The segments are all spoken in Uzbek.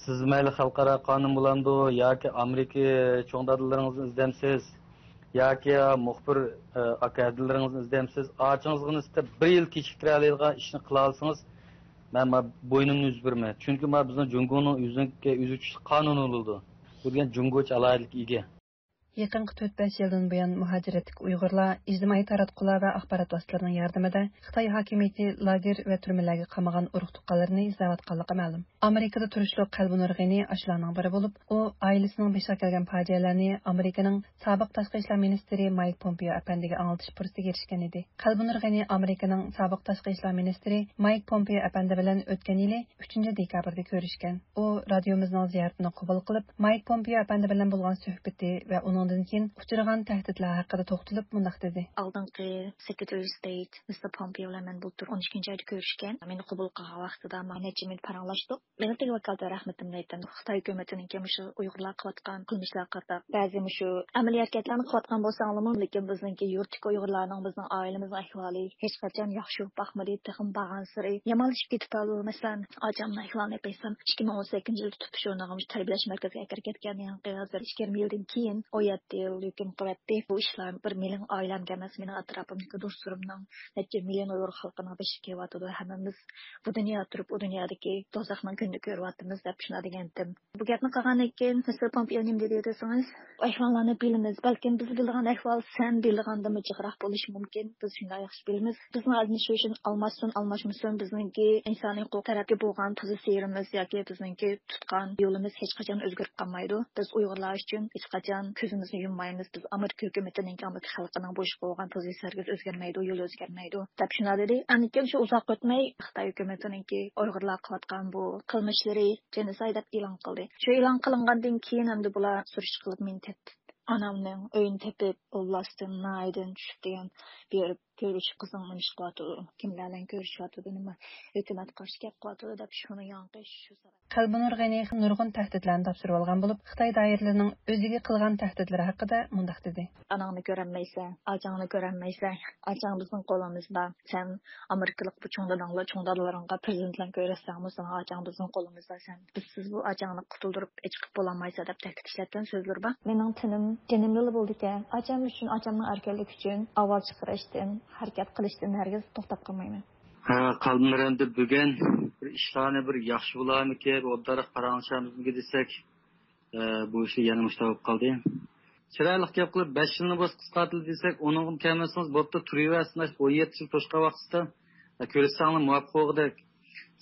Siz mayli xalqaro qonun bilandu yoki Amerika cho'ng dadalaringizni izlamsiz yoki muxbir akadalaringizni izlamsiz, ochingizga nisbatan 1 yil kechiktira oladigan ishni qila olsangiz, men bo'ynimni uzib berman. Chunki bizning Jungoning uzuvchi qonuni bo'ldi. Bu degan Jungoch alohidlik ega. Yaqinqi 4-5 yildan buyon muhaciratlik Uyg'urlar ijtimoiy taratqular va axborot vositalarining yordamida Xitoy hokimiyati lager va turmalarga qamagan urug' tuqqanlarni izlayotganligi ma'lum. Amerikada turishliq Qalbi Nurg'ani ashlarning biri bo'lib, u oilasining beshga kelgan fojialarni Amerikaning sobiq tashqi ishlar ministri Mike Pompeo apandiga anglatish fursatiga erishgan edi. Qalbi Nurg'ani Amerikaning sobiq tashqi ishlar ministri Mike Pompeo apandi bilan o'tgan yili 3-dekabrda ko'rishgan. U radiomizning ziyoratini qabul qilib, Mike Pompeo apandi bilan bo'lgan suhbati va undan keyin uchragan tahdidlar haqida to'xtalib mundaq dedi. Aldınqı Secretary of State Mr. Pompeo bilan bultur 12 oyda ko'rishgan. Meni qabul qilgan vaqtida necha minut paranglashdik. Meni teg vakalda rahmatimni aytdim. Xitoy hukumatining kim shu Uyg'urlar qilayotgan qilmishlar qarta ba'zi shu amaliy harakatlarni qilayotgan bo'lsa-mu, lekin bizningki yurtdagi Uyg'urlarning bizning oilamizning ahvoli hech qachon yaxshi bo'lmadi. Texim bag'an siri yomonlashib ketib qoldi. Masalan, ajamni ahvolini aytsam, 2018-yilda tutib shuningimiz tarbiyalash markaziga kirib ketgan. Hozir 20 yildan keyin lekin qilyapti. Bu ishlar bir mening oilamga emas, mening atrofimdagi do'stlarimning, necha million Uyg'ur xalqining beshi kelyapti. Hammamiz bu dunyoda turib, bu dunyodagi do'zaxning kunini ko'ryapmiz deb shuna degandim. Bu gapni qilgandan keyin Mr. Pompeo nim dedi desangiz, ahvollarni bilamiz. Balkim biz bilgan ahvol sen bilgandimi jiqroq bo'lishi mumkin. Biz shunday yaxshi bilamiz. Bizning administration almashmasin bizningki insoniy huquq tarafga bo'lgan pozitsiyamiz yoki bizningki tutgan yo'limiz hech qachon o'zgarib qolmaydi. Biz Uyg'urlar uchun hech qachon ko'zimizni yummaymiz. Biz Amerika hukumatining Amerika xalqining bo'sh qo'ygan pozitsiyasiga o'zgarmaydi, yo'l o'zgarmaydi. Deb shuna dedi. Anikin shu uzoq o'tmay Xitoy hukumatiningki Uyg'urlar qilayotgan bu qilmishlari genocide deb e'lon qildi. Shu e'lon qilingandan keyin hamda bular surish qilib men tepdi. Anamning o'yin tepib, oblastdan naydan tushib degan bir ko'rish qizimni ish qiladi. Kimlar bilan ko'rishyapti nima hukumat qarshi gap qiladi deb shuni yanqish shu sabab. Qalbi Nurg'ani nurg'un tahdidlarni topshirib olgan bo'lib, Xitoy doiralarining o'ziga qilgan tahditlari haqida mundaq dedi. Anangni ko'rmaysan, ajangni ko'rmaysan. Ajang bizning qo'limizda. Sen Amerikalik bu cho'ngdadalaringga prezidentlarni ko'rassan, sen ajang bizning qo'limizda sen. Bizsiz bu ajangni qutuldirib chiqib bo'lamaysa deb tahdid ishlatgan so'zlar bor. Mening tinim jinimli bo'ldi-ku. Ajam uchun, ajamning erkinlik uchun avval chiqarishdan harakat qilishdan hargiz to'xtab qolmayman. Qalbimda bugun bir ishlarni bir yaxshi bo'larmiki, o'ddaraq paranglashamizni desak, bu ish yana mushtabib qoldi. Chiroyli gap qilib 5 yilni bo'z qisqartirdi desak, uning kamasiz bo'pti turiversin, 17 yil to'shqa vaqtda ko'rsanglar muvaffaq bo'ldik.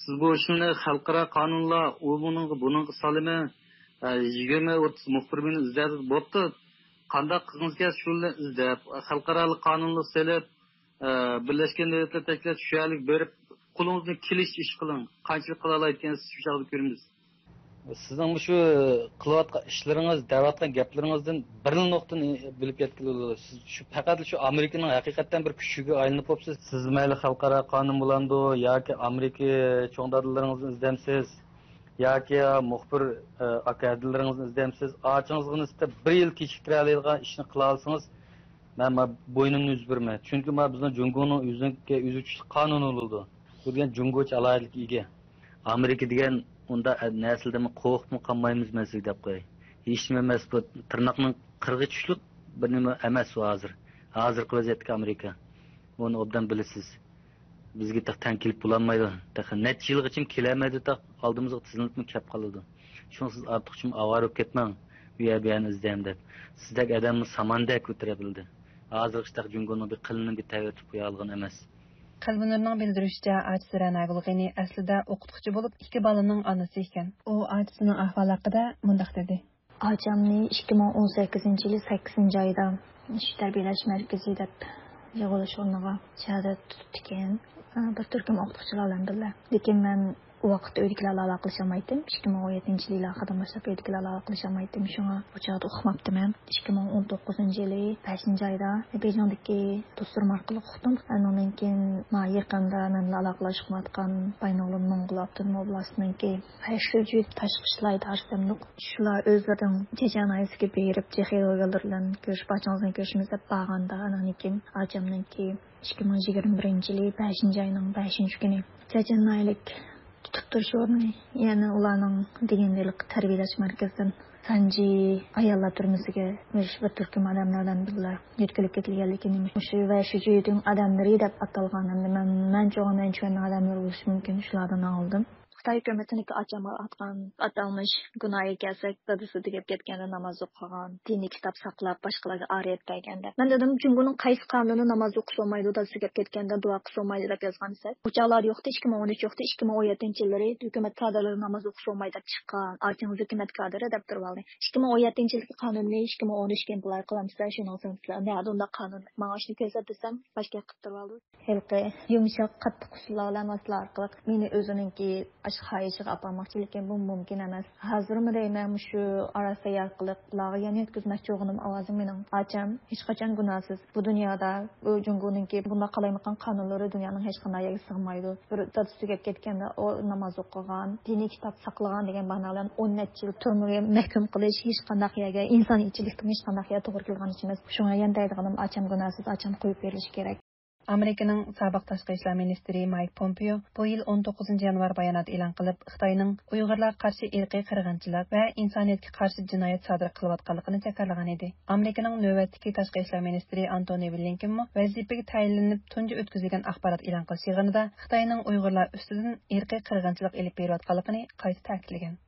Siz bu ishni xalqaro qonunlar, buning solimi 20-30 muxbirini izladi bo'pti. Qanday qilingizga shuni izlab, xalqaro qonunni selib Birleşken Devletler Teşkilatı şüyerlik berip kulunuzun kiliş iş kılın. Qanchalik qila oladigansiz shu chog'da ko'ramiz. Sizning shu qilayotgan ishlaringiz, da'vatgan gaplaringizdan bir nuqtani bilib yetkaziladi. Siz shu faqat shu Amerikaning haqiqatan bir kuchiga aylanib qopsiz. Siz mayli xalqaro qonun bilandu yoki Amerika cho'ng dadalaringizni izlamsiz yoki muxbir akadalaringizni izlamsiz, ochingizga nisbatan 1 yil kechiktira oladigan ishni qila olsangiz, men bo'ynimni uzib berman. Chunki bizning Jungoning uzuvchi qonuni bo'ldi. Bu degan Jungoch alohidlik ega. Amerika degan unda nasldan qo'rqib qolmaymiz masal deb qo'y. Hech nima emas bu tirnoqning qirg'i tushlik bir nima emas u hozir. Hozirgi vaziyatda Amerika. Buni obdan bilasiz. Bizga taqdan kelib bo'lmaydi. Necha yilgacha kelamaydi ta oldimizga tizilib kelib qoladi. Shunsiz ortiqcha avaro ketmang. Bu yerni izlayman deb. Sizdek odamni samandek o'tira bildi. Hozirgi Jungoning bir qilini bir tayyorlab qo'ya olgan emas. Qalbi Nurning bildirishicha, Ajsira Nagulg'ini aslida o'qituvchi bo'lib, 2 bolaning onasi ekan. U otasining ahvoli haqida mundaq dedi. Ajamni 2018-yili 8-oyda tarbiyalash markazi deb yig'ilish o'rniga shahodat tutgan bir turkum o'qituvchilar bilan birga. Lekin men u vaqtda uydagilarga aloqalashamaydim. 2017-yili oxiridan boshlab uydagilarga aloqalashamaydim. Shunga bu chog'da uqmabdiman. 2019-yili 5-oyda Bejondagi do'stlarim orqali uqdim. Undan keyin yaqinda men aloqalashmayotgan Baynolun Mongol Avtonom oblastininki Hayshilji tashqi ishlar idorasining shular o'zlarining Chechenyasiga berib, Chexiyyalar bilan ko'rishmoqchiligini ko'rishimiz deb bag'anda. Undan keyin ajamninki 2021-yili 5-oyning 5-kuni Checheniyalik tutib turish o'rni, ya'ni ularning deganlik tarbiyalash markazidan Sanji ayollar turmasiga bir turkum odamlardan bizlar yetkilib ketilganligini shu va shu joyning odamlari deb atalganini men cho'g'an odamlar bo'lishi mumkin shulardan oldim. Xitoy hukumatiniki atgan atalmış gunohga kelsak, dadisi degib ketganda namoz o'qigan, diniy kitob saqlab, boshqalarga oriyat berganda. Men dedim, Jungoning qaysi qonuni namoz o'qisolmaydi, dadisi degib ketganda duo qilsolmaydi deb yozgansa, uchoqlar yo'qdi, 2013 yo'qdi, 2017-yillar hukumat kadrlari namoz o'qisolmaydi deb chiqqan. Artin hukumat kadri deb turib oldi. 2017-yilgi qonunni 2013 ga imzolar qilamsizlar, shuni sizlar. Ne adında qonun ma'oshni ko'rsatsam, boshqa qilib turib oldi. Hilqi yumshoq qattiq usullar bilan maslar orqali meni o'zininki xayişi aparmakçılıkken bu mümkün emas. Hazırmı deymen şu arası yarqılıqlarga yana yetkizmek çoğunum avazım mening açam hech qachon günahsız. Bu dünyada bu Jungo'nunki bunda qalaymagan qonunlari dunyoning hech qanday yeriga sig'maydi. Bir dadisiga ketganda o namoz o'qigan, diniy kitob saqlagan degan ma'nolar 10 necha yil turmaga mahkum qilish hech qanday yerga insoniyatchilikka hech qanday yerga to'g'ri kelgan ish emas. Shunga yana deydiganim açam günahsız, açam qo'yib berilishi kerak. Amerikaning sobiq tashqi ishlar ministri Mike Pompeo bu yil 19 yanvar bayonot e'lon qilib, Xitoyning Uyg'urlarga qarshi irqiy qirg'inchilik va insoniyatga qarshi jinoyat sodir qilayotganligini takrorlagan edi. Amerikaning navbatdagi tashqi ishlar ministri Antony Blinken vazifaga tayinlanib tunji o'tkazilgan axborot e'lon qilish yig'inida Xitoyning Uyg'urlar ustidan irqiy qirg'inchilik elib berayotganligini qayta ta'kidlagan.